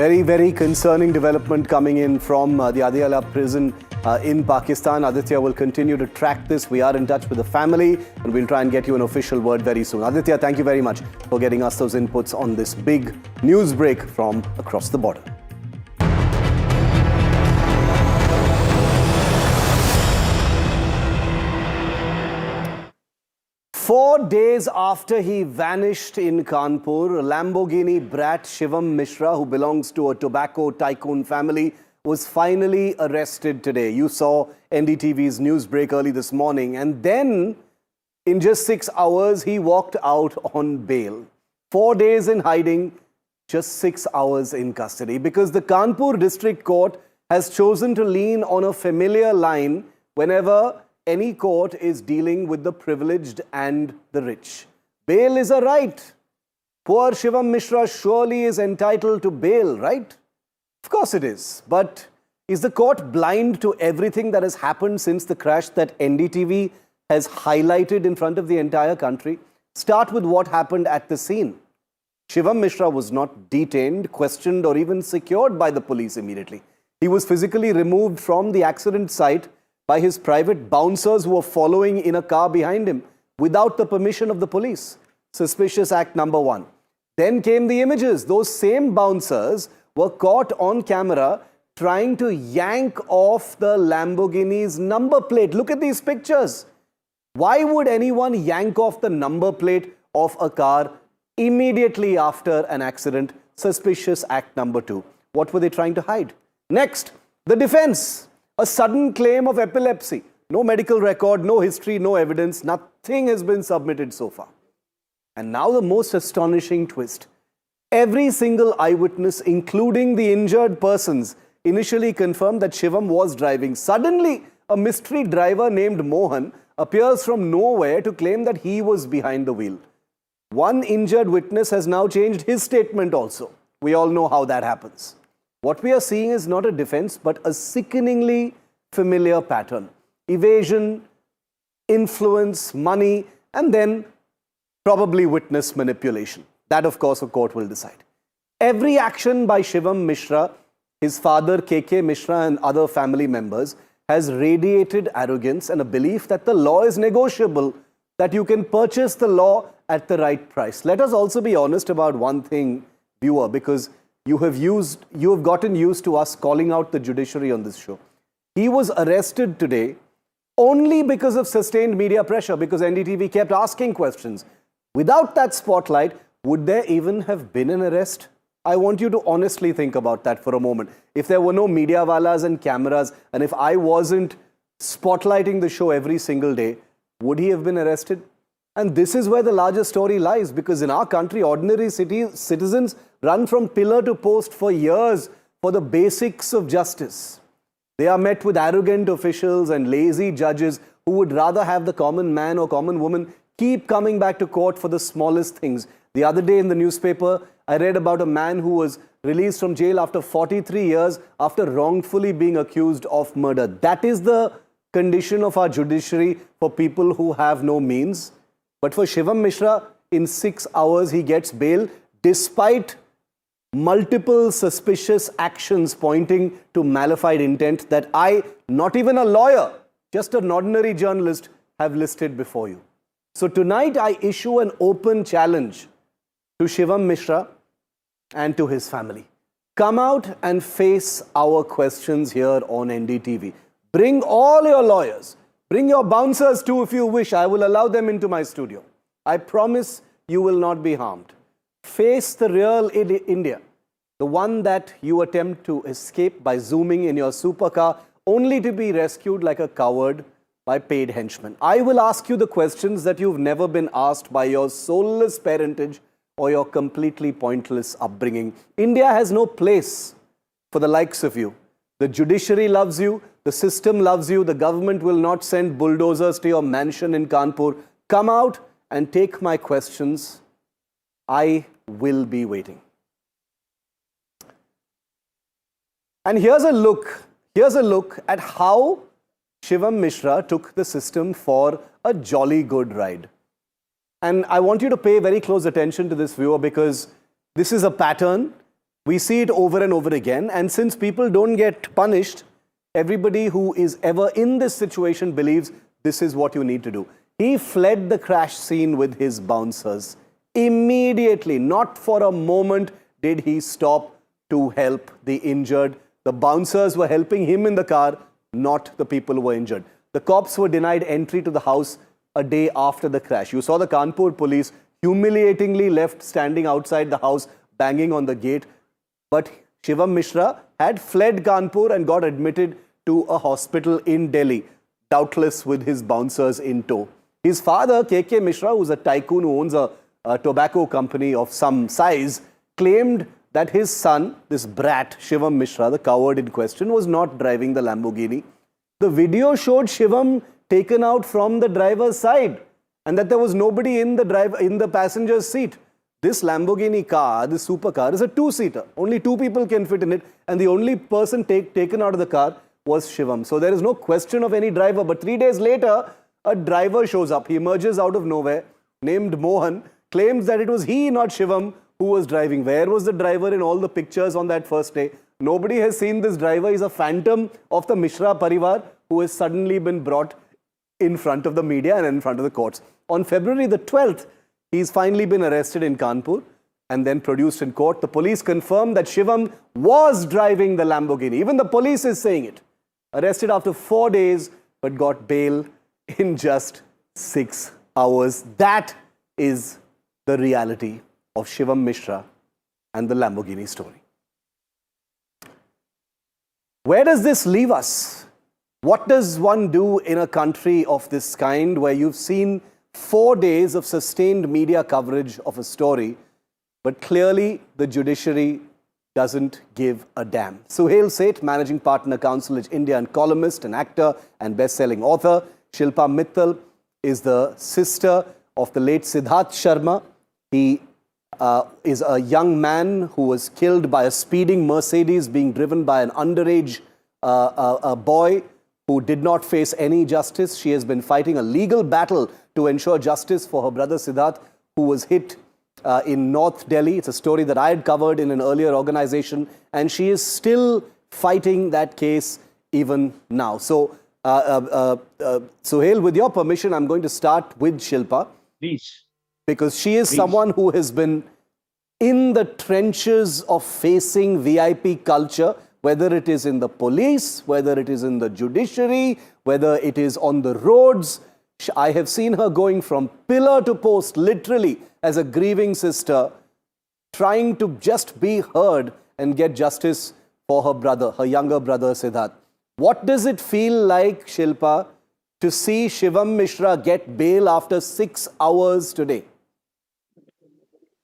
Very, very concerning development coming in from the Adiala prison in Pakistan. Aditya will continue to track this. We are in touch with the family and we'll try and get you an official word very soon. Aditya, thank you very much for getting us those inputs on this big news break from across the border. Four days after he vanished in Kanpur, Lamborghini brat Shivam Mishra, who belongs to a tobacco tycoon family, was finally arrested today. You saw NDTV's news break early this morning. And then, in just 6 hours, he walked out on bail. 4 days in hiding, just 6 hours in custody. Because the Kanpur District Court has chosen to lean on a familiar line whenever any court is dealing with the privileged and the rich. Bail is a right. Poor Shivam Mishra surely is entitled to bail, right? Of course it is. But is the court blind to everything that has happened since the crash that NDTV has highlighted in front of the entire country? Start with what happened at the scene. Shivam Mishra was not detained, questioned, or even secured by the police immediately. He was physically removed from the accident site by his private bouncers who were following in a car behind him without the permission of the police. Suspicious act number one. Then came the images. Those same bouncers were caught on camera trying to yank off the Lamborghini's number plate. Look at these pictures. Why would anyone yank off the number plate of a car immediately after an accident? Suspicious act number two. What were they trying to hide? Next, the defense. A sudden claim of epilepsy. No medical record, no history, no evidence. Nothing has been submitted so far. And now the most astonishing twist. Every single eyewitness, including the injured persons, initially confirmed that Shivam was driving. Suddenly, a mystery driver named Mohan appears from nowhere to claim that he was behind the wheel. One injured witness has now changed his statement also. We all know how that happens. What we are seeing is not a defense, but a sickeningly familiar pattern. Evasion, influence, money, and then probably witness manipulation. That, of course, a court will decide. Every action by Shivam Mishra, his father KK Mishra and other family members has radiated arrogance and a belief that the law is negotiable, that you can purchase the law at the right price. Let us also be honest about one thing, viewer, because you have gotten used to us calling out the judiciary on this show. He was arrested today only because of sustained media pressure, because NDTV kept asking questions. Without that spotlight, would there even have been an arrest? I want you to honestly think about that for a moment. If there were no media walas and cameras, and if I wasn't spotlighting the show every single day, would he have been arrested? And this is where the larger story lies, because in our country, ordinary citizens run from pillar to post for years for the basics of justice. They are met with arrogant officials and lazy judges who would rather have the common man or common woman keep coming back to court for the smallest things. The other day in the newspaper, I read about a man who was released from jail after 43 years after wrongfully being accused of murder. That is the condition of our judiciary for people who have no means. But for Shivam Mishra, in 6 hours, he gets bail despite multiple suspicious actions pointing to malified intent that I, not even a lawyer, just an ordinary journalist, have listed before you. So tonight, I issue an open challenge to Shivam Mishra and to his family. Come out and face our questions here on NDTV. Bring all your lawyers. Bring your bouncers too if you wish. I will allow them into my studio. I promise you will not be harmed. Face the real India, the one that you attempt to escape by zooming in your supercar only to be rescued like a coward by paid henchmen. I will ask you the questions that you've never been asked by your soulless parentage or your completely pointless upbringing. India has no place for the likes of you. The judiciary loves you. The system loves you. The government will not send bulldozers to your mansion in Kanpur. Come out and take my questions. I will be waiting. And here's a look at how Shivam Mishra took the system for a jolly good ride. And I want you to pay very close attention to this, viewer, because this is a pattern We see it over and over again. And since people don't get punished, everybody who is ever in this situation believes this is what you need to do. He fled the crash scene with his bouncers. Immediately, not for a moment did he stop to help the injured. The bouncers were helping him in the car, not the people who were injured. The cops were denied entry to the house a day after the crash. You saw the Kanpur police humiliatingly left standing outside the house, banging on the gate. But Shivam Mishra had fled Kanpur and got admitted to a hospital in Delhi, doubtless with his bouncers in tow. His father, K.K. Mishra, who's a tycoon who owns a tobacco company of some size, claimed that his son, this brat, Shivam Mishra, the coward in question, was not driving the Lamborghini. The video showed Shivam taken out from the driver's side and that there was nobody in the passenger's seat. This Lamborghini car, this supercar, is a two-seater. Only two people can fit in it, and the only person taken out of the car was Shivam. So there is no question of any driver. But 3 days later, a driver shows up. He emerges out of nowhere, named Mohan, claims that it was he, not Shivam, who was driving. Where was the driver in all the pictures on that first day? Nobody has seen this driver. He's a phantom of the Mishra Parivar who has suddenly been brought in front of the media and in front of the courts. On February the 12th, he's finally been arrested in Kanpur and then produced in court. The police confirmed that Shivam was driving the Lamborghini. Even the police is saying it. Arrested after 4 days, but got bail in just 6 hours. That is the reality of Shivam Mishra and the Lamborghini story. Where does this leave us? What does one do in a country of this kind where you've seen 4 days of sustained media coverage of a story, but clearly the judiciary doesn't give a damn? Suhail Seth, Managing Partner, Counsel at India and columnist, an actor and best-selling author. Shilpa Mittal is the sister of the late Siddharth Sharma. He is a young man who was killed by a speeding Mercedes being driven by an underage boy who did not face any justice. She has been fighting a legal battle to ensure justice for her brother Siddharth, who was hit in North Delhi. It's a story that I had covered in an earlier organization, and she is still fighting that case even now. So, Suhail, with your permission, I'm going to start with Shilpa. Please. Because she is someone who has been in the trenches of facing VIP culture, whether it is in the police, whether it is in the judiciary, whether it is on the roads. I have seen her going from pillar to post, literally, as a grieving sister, trying to just be heard and get justice for her brother, her younger brother, Siddharth. What does it feel like, Shilpa, to see Shivam Mishra get bail after 6 hours today?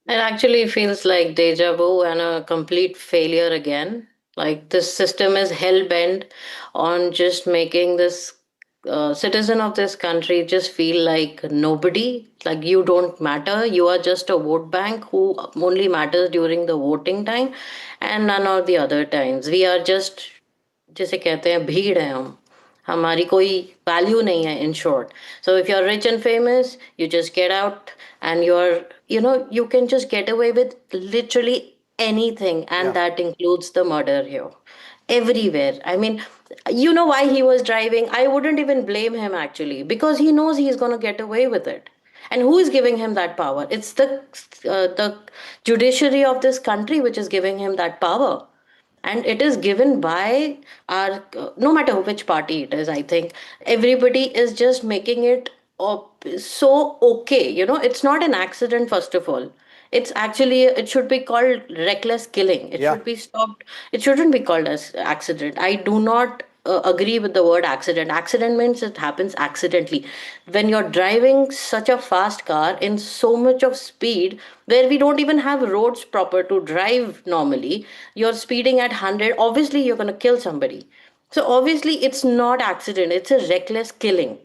It actually feels like deja vu and a complete failure again. Like this system is hell-bent on just making this citizen of this country just feel like nobody, like you don't matter. You are just a vote bank who only matters during the voting time and none of the other times. We are just, जैसे कहते हैं भीड़ है हम हमारी कोई value नहीं है in short. So if you're rich and famous, you just get out and you can just get away with literally anything, and that includes the murder here. Everywhere. I mean, you know why he was driving? I wouldn't even blame him actually, because he knows he's going to get away with it. And who is giving him that power? It's the judiciary of this country which is giving him that power. And it is given by our, no matter which party it is, I think everybody is just making it so okay. It's not an accident, first of all. It's actually, it should be called reckless killing. It should be stopped. It shouldn't be called as accident. I do not agree with the word accident. Accident means it happens accidentally. When you're driving such a fast car in so much of speed, where we don't even have roads proper to drive normally, you're speeding at 100, obviously you're going to kill somebody. So obviously it's not accident, it's a reckless killing.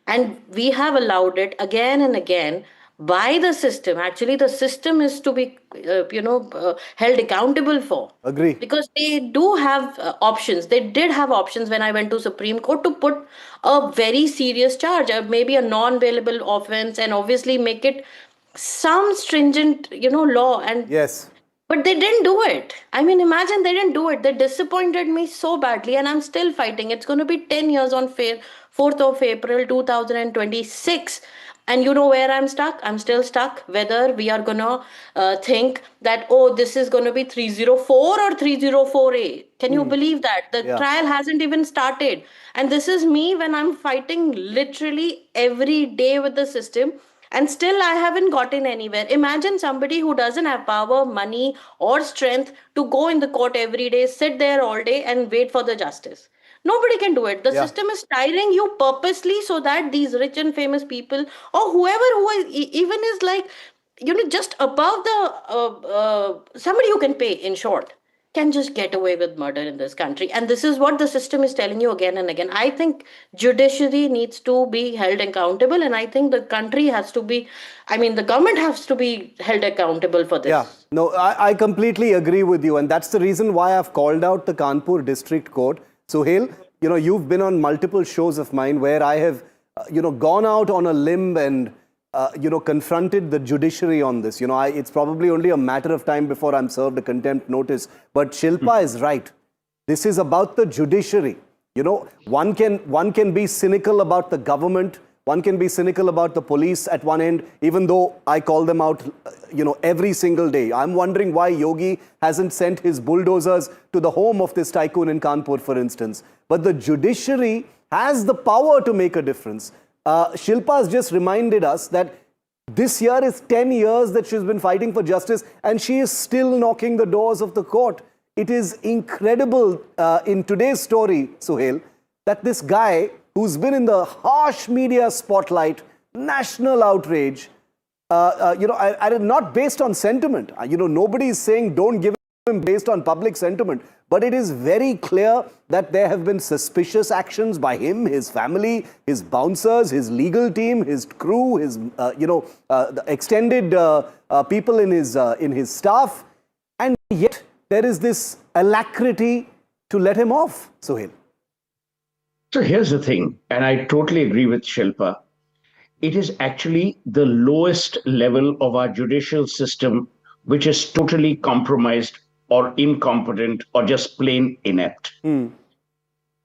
And we have allowed it again and again by the system. Actually, the system is to be, held accountable for. Agree. Because they do have options. They did have options when I went to Supreme Court to put a very serious charge, maybe a non-bailable offense, and obviously make it some stringent, law. And yes, But they didn't do it. I mean, imagine they didn't do it. They disappointed me so badly, and I'm still fighting. It's going to be 10 years on 4th of April 2026. And you know where I'm stuck? I'm still stuck. Whether we are going to think that, oh, this is going to be 304 or 304A. Can you believe that? The Yeah. trial hasn't even started. And this is me when I'm fighting literally every day with the system, and still I haven't gotten anywhere. Imagine somebody who doesn't have power, money, or strength to go in the court every day, sit there all day, and wait for the justice. Nobody can do it. The Yeah. system is tiring you purposely so that these rich and famous people, or whoever who is, even is like, just above the somebody who can pay, in short, can just get away with murder in this country. And this is what the system is telling you again and again. I think judiciary needs to be held accountable, and I think the country has to be, I mean, the government has to be held accountable for Yeah, this. no, I completely agree with you. And that's the reason why I've called out the Kanpur District Court. Sohail, you've been on multiple shows of mine where I have, gone out on a limb and, confronted the judiciary on this. It's probably only a matter of time before I'm served a contempt notice. But Shilpa is right. This is about the judiciary. One can be cynical about the government. One can be cynical about the police at one end, even though I call them out, every single day. I'm wondering why Yogi hasn't sent his bulldozers to the home of this tycoon in Kanpur, for instance. But the judiciary has the power to make a difference. Shilpa has just reminded us that this year is 10 years that she's been fighting for justice, and she is still knocking the doors of the court. It is incredible in today's story, Sohail, that this guy who's been in the harsh media spotlight, national outrage, not based on sentiment. Nobody is saying don't give him based on public sentiment. But it is very clear that there have been suspicious actions by him, his family, his bouncers, his legal team, his crew, his, the extended people in his staff. And yet there is this alacrity to let him off, Sohail. So here's the thing, and I totally agree with Shilpa. It is actually the lowest level of our judicial system which is totally compromised or incompetent or just plain inept.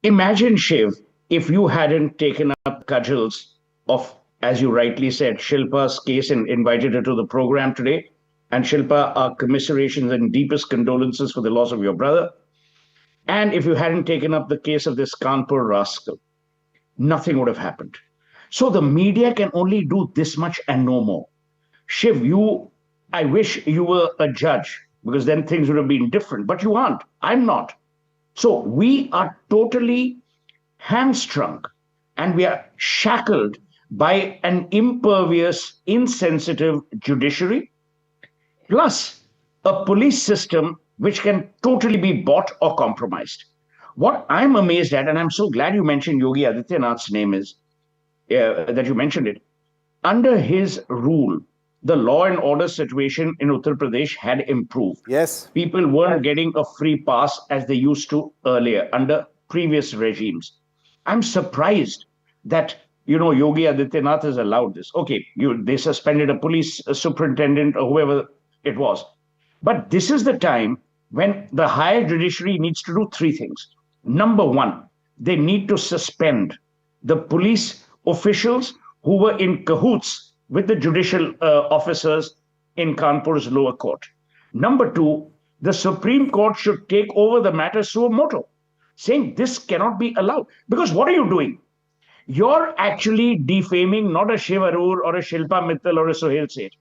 Imagine, Shiv, if you hadn't taken up cudgels of, as you rightly said, Shilpa's case and invited her to the program today. And Shilpa, our commiserations and deepest condolences for the loss of your brother. And if you hadn't taken up the case of this Kanpur rascal, nothing would have happened. So the media can only do this much and no more. Shiv, I wish you were a judge, because then things would have been different, but you aren't. I'm not. So we are totally hamstrung and we are shackled by an impervious, insensitive judiciary, plus a police system which can totally be bought or compromised. What I'm amazed at, and I'm so glad you mentioned Yogi Adityanath's name is, that you mentioned it, under his rule, the law and order situation in Uttar Pradesh had improved. Yes. People weren't getting a free pass as they used to earlier under previous regimes. I'm surprised that, Yogi Adityanath has allowed this. Okay, they suspended a police superintendent or whoever it was. But this is the time when the higher judiciary needs to do three things. Number one, they need to suspend the police officials who were in cahoots with the judicial officers in Kanpur's lower court. Number two, the Supreme Court should take over the matter suo motu, saying this cannot be allowed. Because what are you doing? You're actually defaming not a Shiv Aroor or a Shilpa Mittal or a Sohail Seth.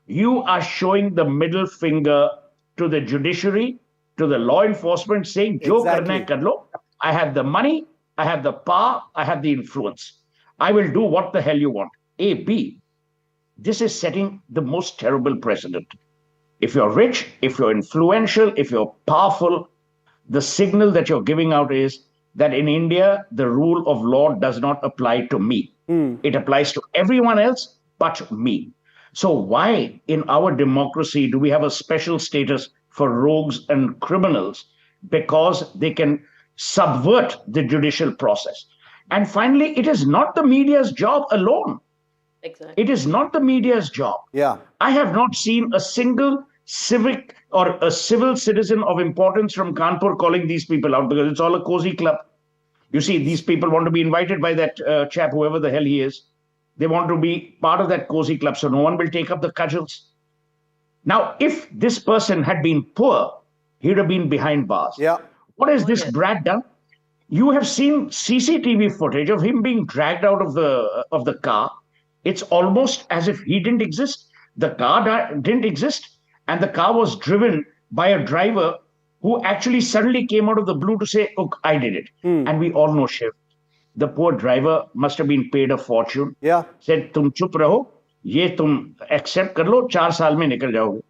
You are showing the middle finger to the judiciary, to the law enforcement, saying, Jo karna hai kar lo. I have the money, I have the power, I have the influence. I will do what the hell you want. A, B. This is setting the most terrible precedent. If you're rich, if you're influential, if you're powerful, the signal that you're giving out is that in India, the rule of law does not apply to me. It applies to everyone else but me. So why in our democracy do we have a special status for rogues and criminals? Because they can subvert the judicial process. And finally, it is not the media's job alone. Exactly. It is not the media's job. Yeah. I have not seen a single civic or a civil citizen of importance from Kanpur calling these people out, because it's all a cozy club. You see, these people want to be invited by that chap, whoever the hell he is. They want to be part of that cozy club, so no one will take up the cudgels. Now, if this person had been poor, he'd have been behind bars. Yeah. What has this brat done? You have seen CCTV footage of him being dragged out of the car. It's almost as if he didn't exist. The car didn't exist, and the car was driven by a driver who actually suddenly came out of the blue to say, "Look, I did it." And we all know Shiv. The poor driver must have been paid a fortune. Yeah. Said, "Tum chup raho, ye tum accept kar lo, 4 saal mein nikal jaoge."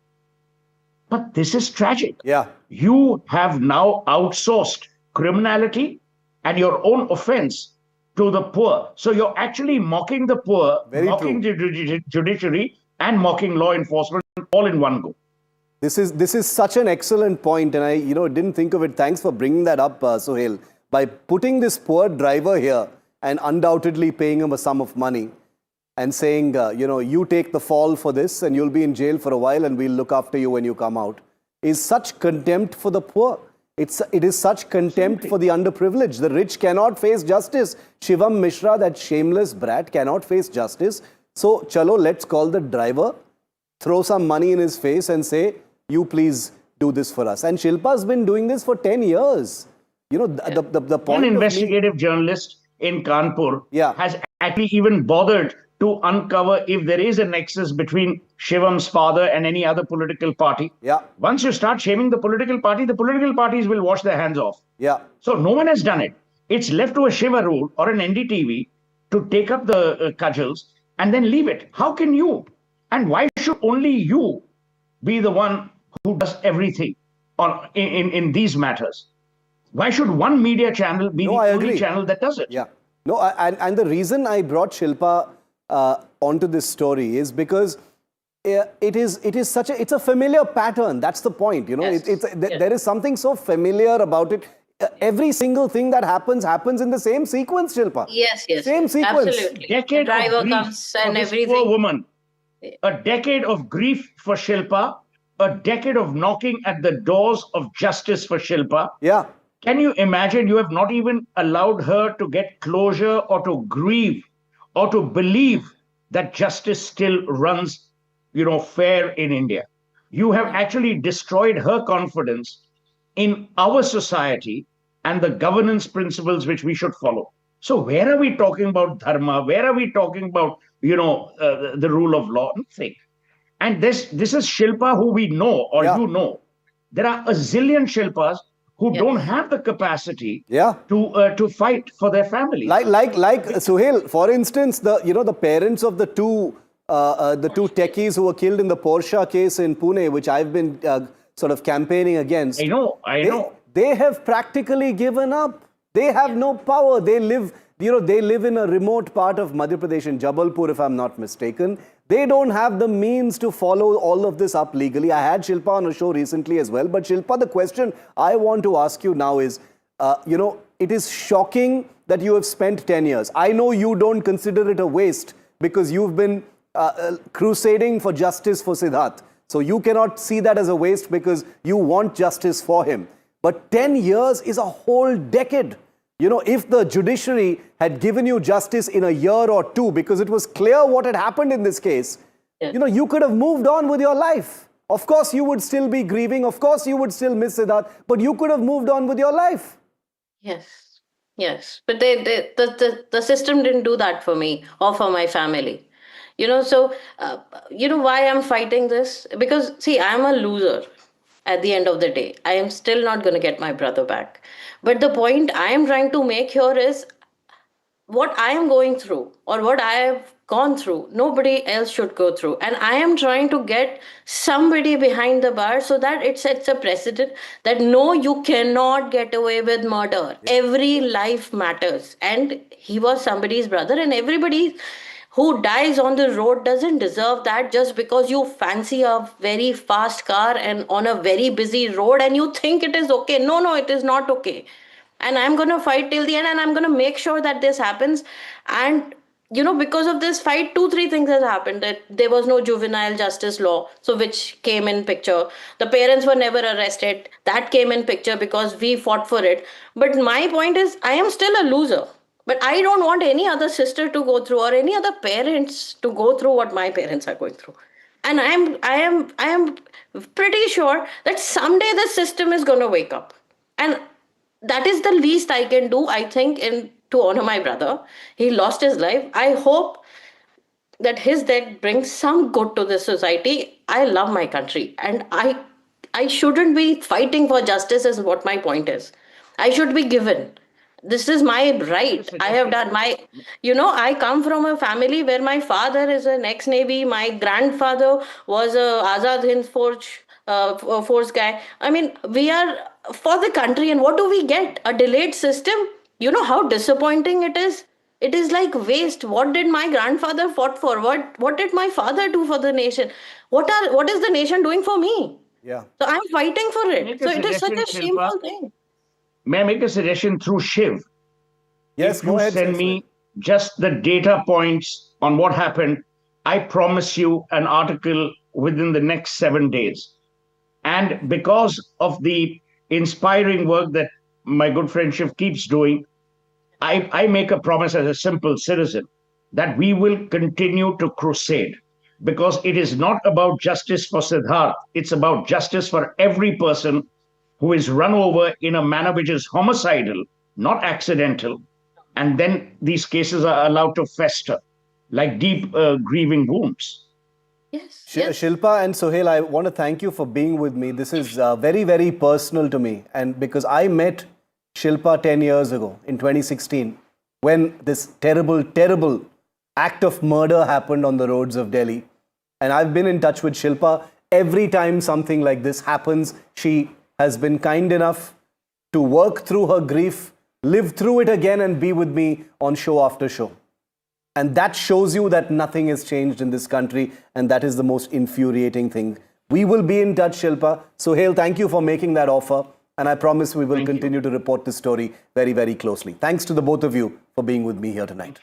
But this is tragic. Yeah. You have now outsourced criminality and your own offense to the poor. So you're actually mocking the poor, Very mocking the judiciary, and mocking law enforcement all in one go. This is such an excellent point, and I didn't think of it. Thanks for bringing that up, Sohail. By putting this poor driver here and undoubtedly paying him a sum of money and saying, you take the fall for this and you'll be in jail for a while and we'll look after you when you come out, is such contempt for the poor. It is such contempt for the underprivileged. The rich cannot face justice. Shivam Mishra, that shameless brat, cannot face justice. So, chalo, let's call the driver, throw some money in his face and say, you please do this for us. And Shilpa's been doing this for 10 years. The point. One investigative journalist in Kanpur Yeah. has actually even bothered to uncover if there is a nexus between Shivam's father and any other political party. Yeah. Once you start shaming the political parties will wash their hands off. Yeah. So no one has done it. It's left to a Shiv Aroor or an NDTV to take up the cudgels and then leave it. How can you? And why should only you be the one who does everything in these matters? Why should one media channel be the only channel that does it? Yeah. No, and the reason I brought Shilpa onto this story is because it's a familiar pattern. That's the point. Yes. There is something so familiar about it. Every single thing that happens in the same sequence, Shilpa. Yes. Same sequence. Absolutely. Decade the driver of grief comes and for this everything. poor woman. A decade of grief for Shilpa. A decade of knocking at the doors of justice for Shilpa. Yeah. Can you imagine? You have not even allowed her to get closure or to grieve or to believe that justice still runs, fair in India. You have actually destroyed her confidence in our society and the governance principles which we should follow. So where are we talking about dharma? Where are we talking about, the rule of law? Nothing. And this is Shilpa who we know, or you know. There are a zillion Shilpas who don't have the capacity to fight for their family. Like Suhail, for instance, the parents of the two techies who were killed in the Porsche case in Pune, which I've been sort of campaigning against. I know. They have practically given up. They have no power. They live in a remote part of Madhya Pradesh, in Jabalpur, if I'm not mistaken. They don't have the means to follow all of this up legally. I had Shilpa on a show recently as well. But Shilpa, the question I want to ask you now is, it is shocking that you have spent 10 years. I know you don't consider it a waste because you've been crusading for justice for Siddharth. So you cannot see that as a waste because you want justice for him. But 10 years is a whole decade. If the judiciary had given you justice in a year or two, because it was clear what had happened in this case, you could have moved on with your life. Of course, you would still be grieving. Of course, you would still miss Siddharth, but you could have moved on with your life. Yes. But the system didn't do that for me or for my family. So, why I'm fighting this? Because, see, I'm a loser. At the end of the day, I am still not going to get my brother back. But the point I am trying to make here is what I am going through or what I have gone through, nobody else should go through. And I am trying to get somebody behind the bar so that it sets a precedent that no, you cannot get away with murder. Every life matters. And he was somebody's brother, and everybody who dies on the road doesn't deserve that just because you fancy a very fast car and on a very busy road and you think it is okay. No, it is not okay. And I'm going to fight till the end, and I'm going to make sure that this happens. And because of this fight, 2 3 things has happened. That there was no juvenile justice law, so which came in picture. The parents were never arrested, that came in picture because we fought for it. But my point is, I am still a loser, but I don't want any other sister to go through, or any other parents to go through what my parents are going through. And I am pretty sure that someday the system is going to wake up. And that is the least I can do, I think, in to honor my brother. He lost his life. I hope that his death brings some good to this society. I love my country, and I shouldn't be fighting for justice, is what my point is. I should be given. This is my right. I have done my, I come from a family where my father is an ex-Navy, my grandfather was a Azad Hind force guy. I mean, we are for the country, and what do we get? A delayed system. You know how disappointing it is? It is like waste. What did my grandfather fought for? What did my father do for the nation? What is the nation doing for me? Yeah. So I'm fighting for it. Make So a it is such a suggestion, Shilpa. shameful thing. May I make a suggestion through Shiv? Yes, If go you ahead. send me just the data points on what happened, I promise you an article within the next 7 days. And because of the inspiring work that my good friend Shiv keeps doing, I make a promise as a simple citizen that we will continue to crusade, because it is not about justice for Siddharth, it's about justice for every person who is run over in a manner which is homicidal, not accidental. And then these cases are allowed to fester like deep grieving wounds. Yes. Yes. Shilpa and Sohail, I want to thank you for being with me. This is very, very personal to me. And because I met Shilpa 10 years ago in 2016, when this terrible, terrible act of murder happened on the roads of Delhi. And I've been in touch with Shilpa. Every time something like this happens, she has been kind enough to work through her grief, live through it again, and be with me on show after show. And that shows you that nothing has changed in this country, and that is the most infuriating thing. We will be in touch, Shilpa. Sohail, thank you for making that offer, and I promise we will continue to report this story very, very closely. Thanks to the both of you for being with me here tonight.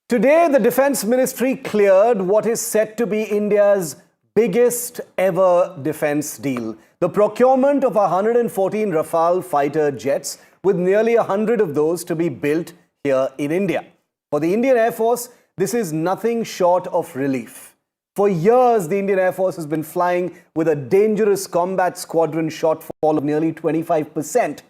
Today, the Defence Ministry cleared what is said to be India's biggest ever defence deal. The procurement of 114 Rafale fighter jets, with nearly 100 of those to be built here in India. For the Indian Air Force, this is nothing short of relief. For years, the Indian Air Force has been flying with a dangerous combat squadron shortfall of nearly 25%.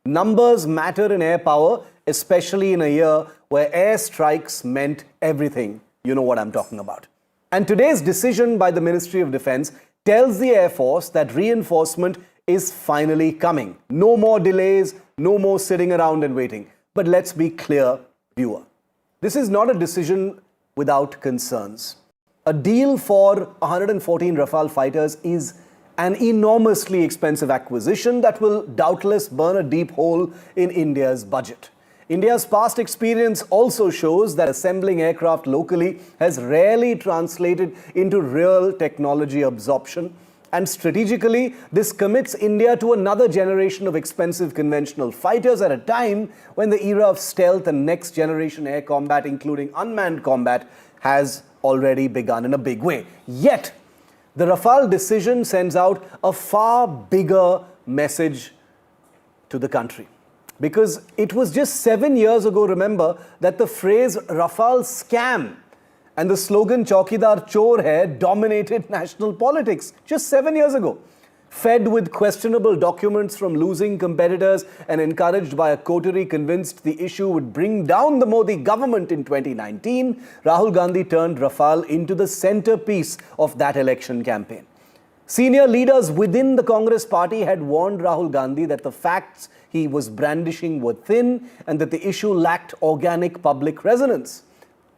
Numbers matter in air power, especially in a year where air strikes meant everything. You know what I'm talking about. And today's decision by the Ministry of Defence tells the Air Force that reinforcement is finally coming. No more delays, no more sitting around and waiting. But let's be clear, viewer. This is not a decision without concerns. A deal for 114 Rafale fighters is an enormously expensive acquisition that will doubtless burn a deep hole in India's budget. India's past experience also shows that assembling aircraft locally has rarely translated into real technology absorption. And strategically, this commits India to another generation of expensive conventional fighters at a time when the era of stealth and next generation air combat, including unmanned combat, has already begun in a big way. Yet, the Rafale decision sends out a far bigger message to the country. Because it was just 7 years ago, remember, that the phrase Rafale scam and the slogan Chaukidar Chor Hai dominated national politics just 7 years ago. Fed with questionable documents from losing competitors and encouraged by a coterie convinced the issue would bring down the Modi government in 2019, Rahul Gandhi turned Rafale into the centerpiece of that election campaign. Senior leaders within the Congress party had warned Rahul Gandhi that the facts he was brandishing were thin and that the issue lacked organic public resonance.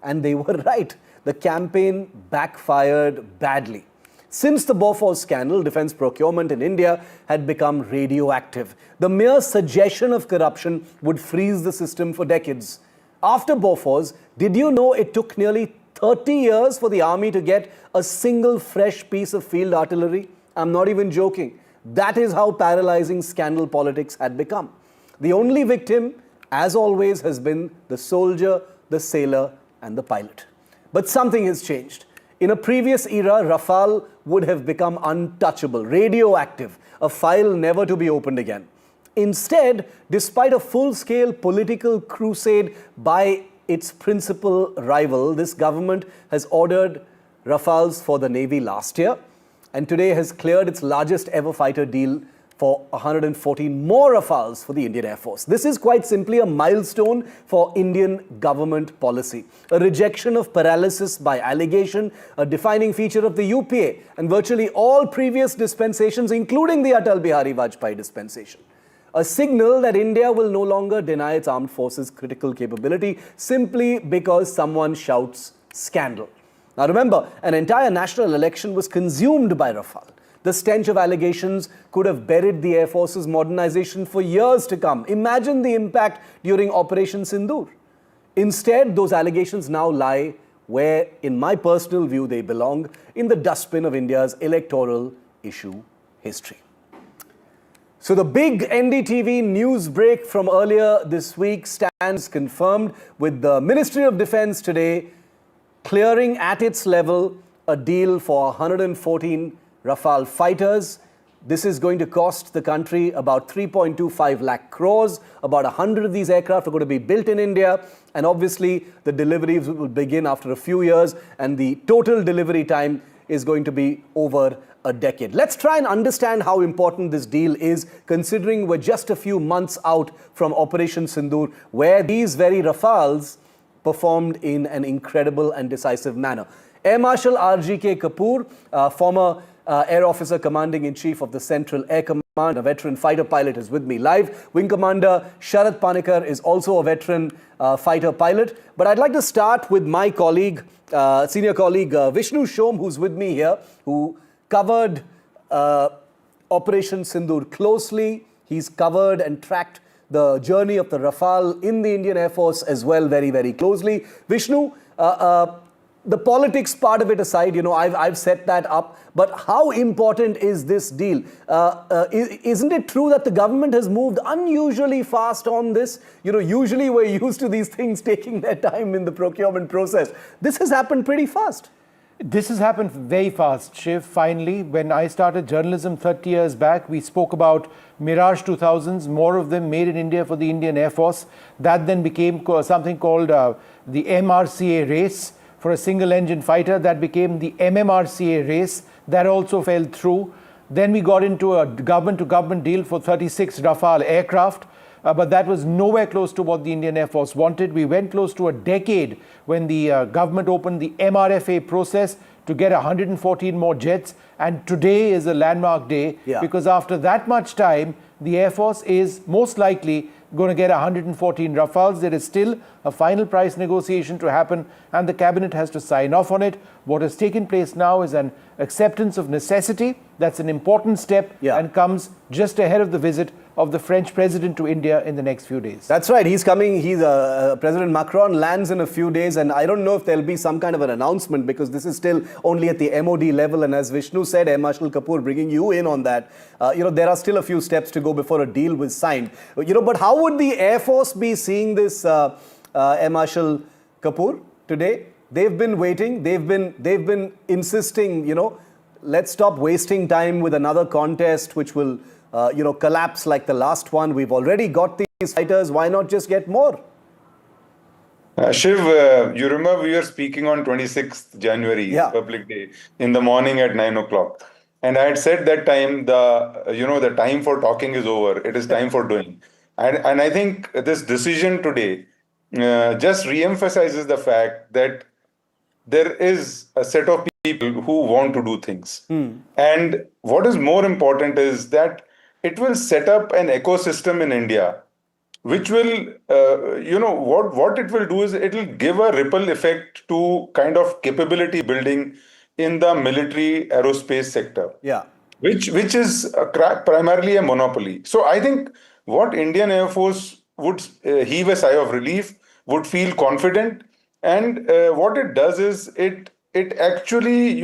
And they were right. The campaign backfired badly. Since the Bofors scandal, defence procurement in India had become radioactive. The mere suggestion of corruption would freeze the system for decades. After Bofors, did you know it took nearly 30 years for the army to get a single fresh piece of field artillery? I'm not even joking. That is how paralyzing scandal politics had become. The only victim, as always, has been the soldier, the sailor, and the pilot. But something has changed. In a previous era, Rafale would have become untouchable, radioactive, a file never to be opened again. Instead, despite a full-scale political crusade by its principal rival, this government has ordered Rafales for the Navy last year and today has cleared its largest ever fighter deal for 114 more Rafales for the Indian Air Force. This is quite simply a milestone for Indian government policy, a rejection of paralysis by allegation, a defining feature of the UPA and virtually all previous dispensations, including the Atal Bihari Vajpayee dispensation. A signal that India will no longer deny its armed forces critical capability simply because someone shouts scandal. Now remember, an entire national election was consumed by Rafale. The stench of allegations could have buried the Air Force's modernization for years to come. Imagine the impact during Operation Sindoor. Instead, those allegations now lie where, in my personal view, they belong, in the dustbin of India's electoral issue history. So the big NDTV news break from earlier this week stands confirmed, with the Ministry of Defence today clearing at its level a deal for 114 Rafale fighters. This is going to cost the country about 3.25 lakh crores. About 100 of these aircraft are going to be built in India. And obviously, the deliveries will begin after a few years. And the total delivery time is going to be over a decade. Let's try and understand how important this deal is, considering we're just a few months out from Operation Sindoor, where these very Rafales performed in an incredible and decisive manner. Air Marshal R.G.K. Kapoor, former Air Officer Commanding-in-Chief of the Central Air Command, a veteran fighter pilot, is with me live. Wing Commander Sharat Panikkar is also a veteran fighter pilot. But I'd like to start with my colleague, senior colleague Vishnu Shom, who's with me here, who covered Operation Sindoor closely. He's covered and tracked the journey of the Rafale in the Indian Air Force as well very, very closely. Vishnu, the politics part of it aside, you know, I've set that up. But how important is this deal? Isn't it true that the government has moved unusually fast on this? You know, usually we're used to these things taking their time in the procurement process. This has happened pretty fast. This has happened very fast, Shiv. Finally, when I started journalism 30 years back, we spoke about Mirage 2000s, more of them made in India for the Indian Air Force. That then became something called the MRCA race for a single-engine fighter. That became the MMRCA race. That also fell through. Then we got into a government-to-government deal for 36 Rafale aircraft. But that was nowhere close to what the Indian Air Force wanted. We went close to a decade when the government opened the MRFA process to get 114 more jets. And today is a landmark day because after that much time, the Air Force is most likely going to get 114 Rafales. There is still a final price negotiation to happen and the cabinet has to sign off on it. What has taken place now is an acceptance of necessity. That's an important step and comes just ahead of the visit of the French president to India in the next few days. That's right. He's coming. President Macron lands in a few days, and I don't know if there'll be some kind of an announcement because this is still only at the MOD level. And as Vishnu said, Air Marshal Kapoor bringing you in on that. You know, there are still a few steps to go before a deal was signed. You know, but how would the Air Force be seeing this, Air Marshal Kapoor, today? They've been waiting. They've been insisting. You know, let's stop wasting time with another contest which will collapse like the last one. We've already got these fighters. Why not just get more? Shiv, you remember we were speaking on 26th January, Republic Day, in the morning at 9 o'clock. And I had said that time, the time for talking is over. It is time for doing. And I think this decision today just re-emphasizes the fact that there is a set of people who want to do things. And what is more important is that it will set up an ecosystem in India, which will, what it will do is it will give a ripple effect to kind of capability building in the military aerospace sector, which is primarily a monopoly. So I think what Indian Air Force would heave a sigh of relief, would feel confident, and what it does is it actually,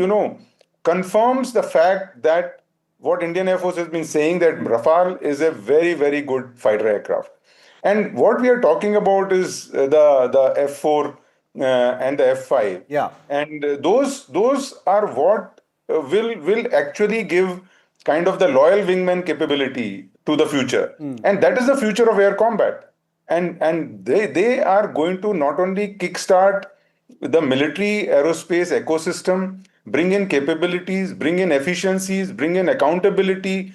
confirms the fact that what Indian Air Force has been saying, that Rafale is a very, very good fighter aircraft. And what we are talking about is the F4 and the F5. Yeah. And those are what will actually give kind of the loyal wingman capability to the future. And that is the future of air combat. And they are going to not only kickstart the military aerospace ecosystem, bring in capabilities, bring in efficiencies, bring in accountability,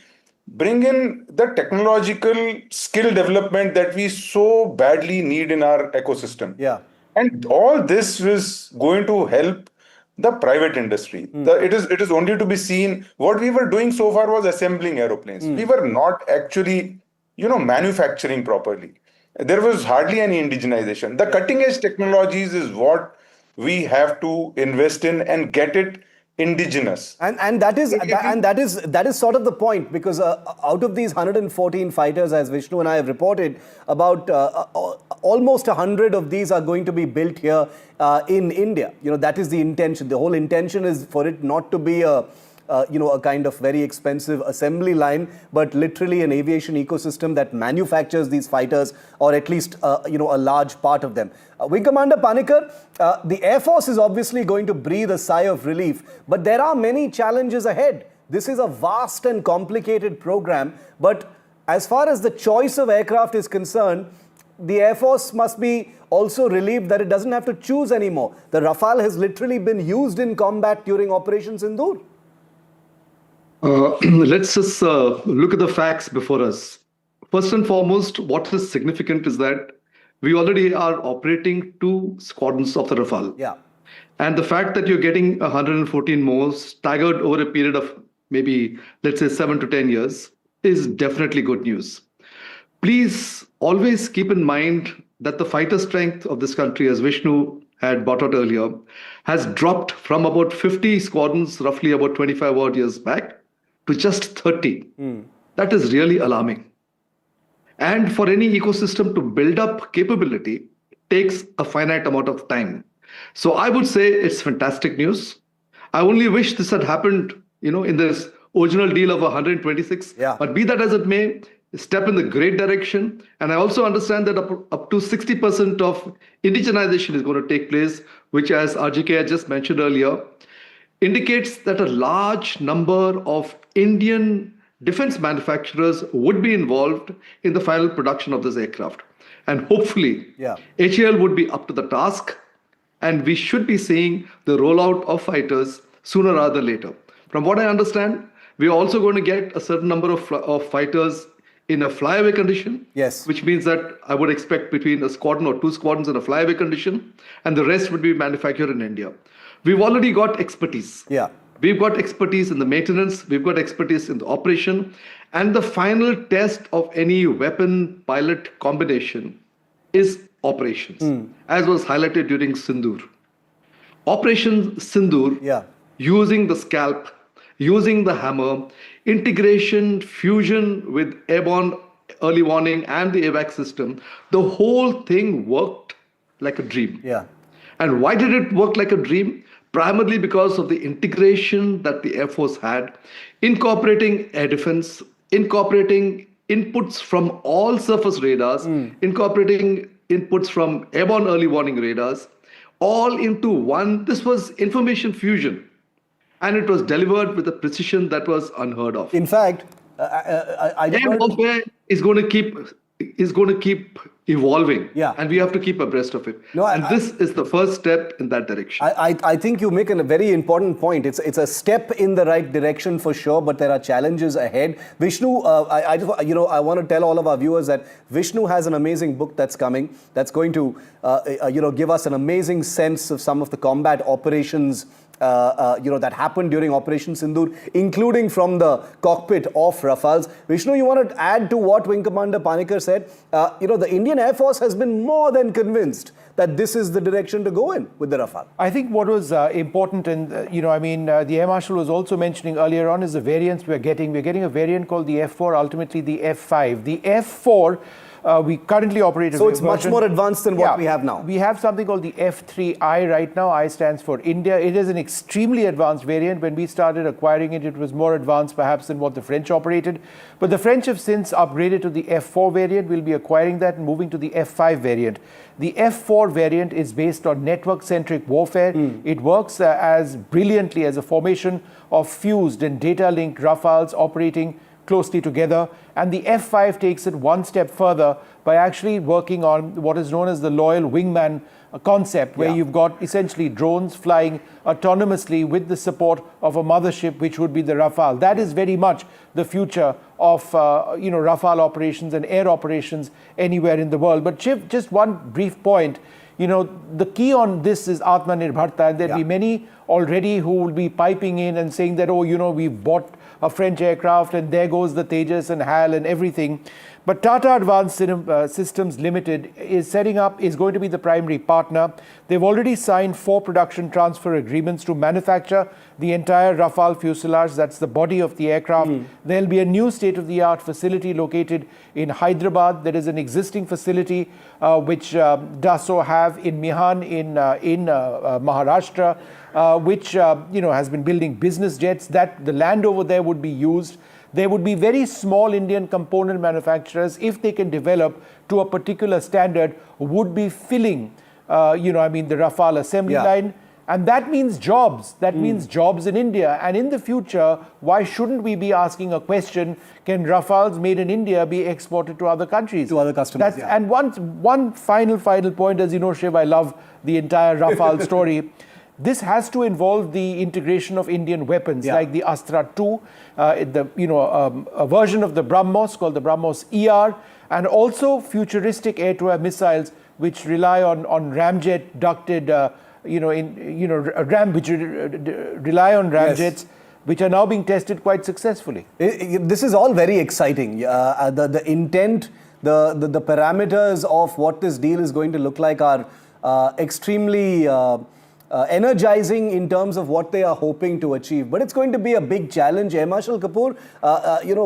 bring in the technological skill development that we so badly need in our ecosystem. Yeah. And all this is going to help the private industry. It is only to be seen. What we were doing so far was assembling aeroplanes. We were not actually, manufacturing properly. There was hardly any indigenization. The cutting edge technologies is what we have to invest in and get it indigenous. And that is sort of the point, because out of these 114 fighters, as Vishnu and I have reported, about almost 100 of these are going to be built here in India. That is the intention. The whole intention is for it not to be a kind of very expensive assembly line, but literally an aviation ecosystem that manufactures these fighters, or at least a large part of them. Wing Commander Panikkar, the Air Force is obviously going to breathe a sigh of relief, but there are many challenges ahead. This is a vast and complicated program, but as far as the choice of aircraft is concerned, the Air Force must be also relieved that it doesn't have to choose anymore. The Rafale has literally been used in combat during Operation Sindoor. Let's just look at the facts before us. First and foremost, what is significant is that we already are operating 2 squadrons of the Rafale. Yeah. And the fact that you're getting 114 more staggered over a period of maybe, let's say, 7 to 10 years is definitely good news. Please always keep in mind that the fighter strength of this country, as Vishnu had brought out earlier, has dropped from about 50 squadrons, roughly about 25 odd years back, to just 30. That is really alarming. And for any ecosystem to build up capability takes a finite amount of time. So I would say it's fantastic news. I only wish this had happened, in this original deal of 126. Yeah. But be that as it may, step in the great direction. And I also understand that up to 60% of indigenization is going to take place, which, as RJK had just mentioned earlier, indicates that a large number of Indian defense manufacturers would be involved in the final production of this aircraft. And hopefully, HAL would be up to the task, and we should be seeing the rollout of fighters sooner rather than later. From what I understand, we are also going to get a certain number of fighters in a flyaway condition. Yes. Which means that I would expect between a squadron or 2 squadrons in a flyaway condition, and the rest would be manufactured in India. We've already got expertise. Yeah. We've got expertise in the maintenance, we've got expertise in the operation, and the final test of any weapon pilot combination is operations, as was highlighted during Sindoor. Operation Sindoor, using the scalp, using the hammer, integration, fusion with airborne early warning and the AVAC system, the whole thing worked like a dream. Yeah. And why did it work like a dream? Primarily because of the integration that the Air Force had, incorporating air defense, incorporating inputs from all surface radars, incorporating inputs from airborne early warning radars, all into one. This was information fusion. And it was delivered with a precision that was unheard of. In fact, air warfare is going to keep evolving, and we have to keep abreast of it. This is the first step in that direction. I think you make a very important point. It's a step in the right direction for sure, but there are challenges ahead. Vishnu, I want to tell all of our viewers that Vishnu has an amazing book that's coming, that's going to give us an amazing sense of some of the combat operations that happened during Operation Sindoor, including from the cockpit of Rafales. Vishnu, you want to add to what Wing Commander Panikkar said? The Indian Air Force has been more than convinced that this is the direction to go in with the Rafale. I think what was important, and the Air Marshal was also mentioning earlier on, is the variants we're getting. We're getting a variant called the F4, ultimately the F5. The F4 We currently operate So it's much more advanced than what we have now. We have something called the F3I right now. I stands for India. It is an extremely advanced variant. When we started acquiring it, it was more advanced perhaps than what the French operated. But the French have since upgraded to the F4 variant. We'll be acquiring that and moving to the F5 variant. The F4 variant is based on network-centric warfare. It works as brilliantly as a formation of fused and data-linked Rafales operating closely together, and the F5 takes it one step further by actually working on what is known as the loyal wingman concept, where you've got essentially drones flying autonomously with the support of a mothership, which would be the Rafale. That is very much the future of Rafale operations and air operations anywhere in the world. But Shiv, just one brief point. The key on this is Atmanirbharta, and there'll be many already who will be piping in and saying that, we've bought a French aircraft and there goes the Tejas and HAL and everything. But Tata Advanced Systems Limited is going to be the primary partner. They've already signed 4 production transfer agreements to manufacture the entire Rafale fuselage. That's the body of the aircraft. There'll be a new state-of-the-art facility located in Hyderabad. There is an existing facility which Dassault have in Mihan in Maharashtra, which has been building business jets. That the land over there would be used. There would be very small Indian component manufacturers, if they can develop to a particular standard, would be filling, the Rafale assembly line. And that means jobs. That means jobs in India. And in the future, why shouldn't we be asking a question, can Rafales made in India be exported to other countries? To other customers, And one final point, as you know, Shiv, I love the entire Rafale story. This has to involve the integration of Indian weapons, like the Astra 2, a version of the BrahMos called the BrahMos ER, and also futuristic air-to-air missiles which rely on ramjet ducted, rely on ramjets, which are now being tested quite successfully. This is all very exciting. The intent, the parameters of what this deal is going to look like are extremely energizing in terms of what they are hoping to achieve. But it's going to be a big challenge. Air Marshal Kapoor,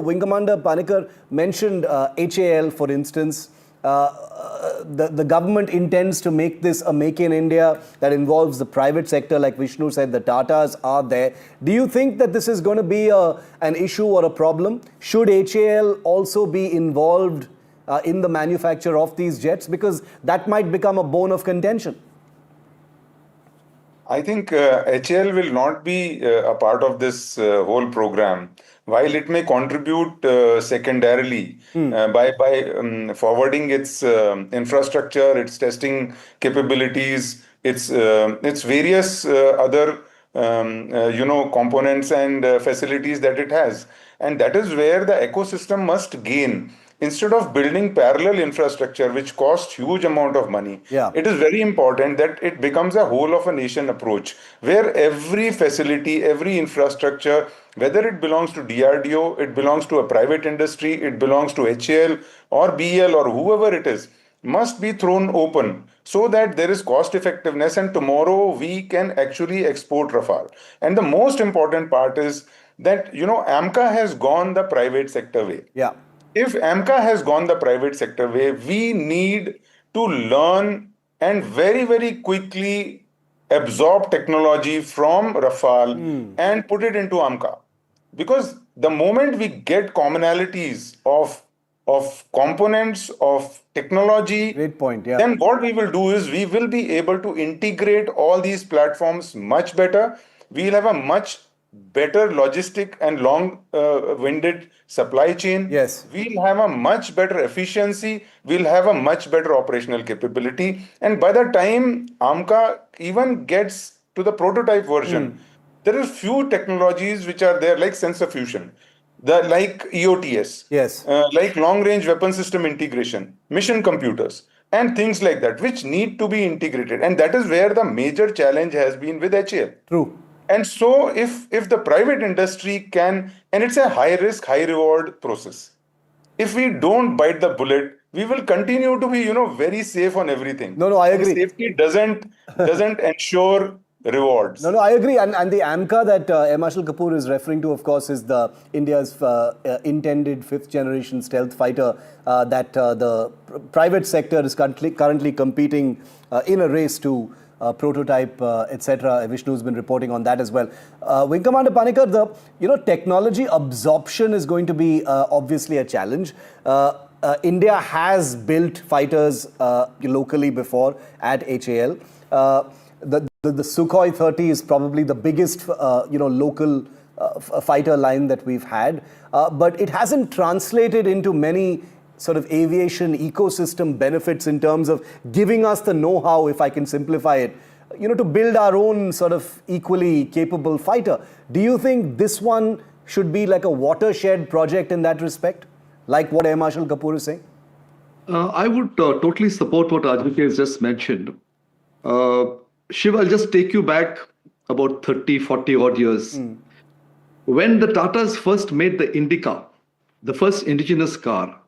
Wing Commander Panikkar mentioned HAL, for instance. The government intends to make this a Make in India that involves the private sector. Like Vishnu said, the Tatas are there. Do you think that this is going to be an issue or a problem? Should HAL also be involved in the manufacture of these jets? Because that might become a bone of contention. I think HAL will not be a part of this whole program, while it may contribute secondarily by forwarding its infrastructure, its testing capabilities, its various other components and facilities that it has. And that is where the ecosystem must gain. Instead of building parallel infrastructure, which costs huge amount of money, it is very important that it becomes a whole of a nation approach, where every facility, every infrastructure, whether it belongs to DRDO, it belongs to a private industry, it belongs to HAL or BL or whoever it is, must be thrown open so that there is cost effectiveness, and tomorrow we can actually export Rafale. And the most important part is that, AMCA has gone the private sector way. If AMCA has gone the private sector way, we need to learn and very, very quickly absorb technology from Rafale and put it into AMCA. Because the moment we get commonalities of components, of technology, great point, then what we will do is we will be able to integrate all these platforms much better. We'll have a much better logistic and long-winded supply chain. We'll have a much better efficiency. We'll have a much better operational capability. And by the time AMCA even gets to the prototype version, there are few technologies which are there, like sensor fusion, like EOTS, like long-range weapon system integration, mission computers, and things like that, which need to be integrated. And that is where the major challenge has been with HAL. True. And so if the private industry can, and it's a high risk, high reward process. If we don't bite the bullet, we will continue to be, very safe on everything. No, I agree. And safety doesn't ensure rewards. No, I agree. And the AMCA that Air Marshal Kapoor is referring to, of course, is the India's intended fifth generation stealth fighter that the private sector is currently competing in a race to prototype, etc. Vishnu's been reporting on that as well. Wing Commander Panikkar, the technology absorption is going to be obviously a challenge. India has built fighters locally before at HAL. The Sukhoi 30 is probably the biggest, local fighter line that we've had, but it hasn't translated into many sort of aviation ecosystem benefits in terms of giving us the know-how, if I can simplify it, to build our own sort of equally capable fighter. Do you think this one should be like a watershed project in that respect, like what Air Marshal Kapoor is saying? I would totally support what Ajit has just mentioned. Shiv, I'll just take you back about 30, 40 odd years. When the Tatas first made the Indica, the first indigenous car,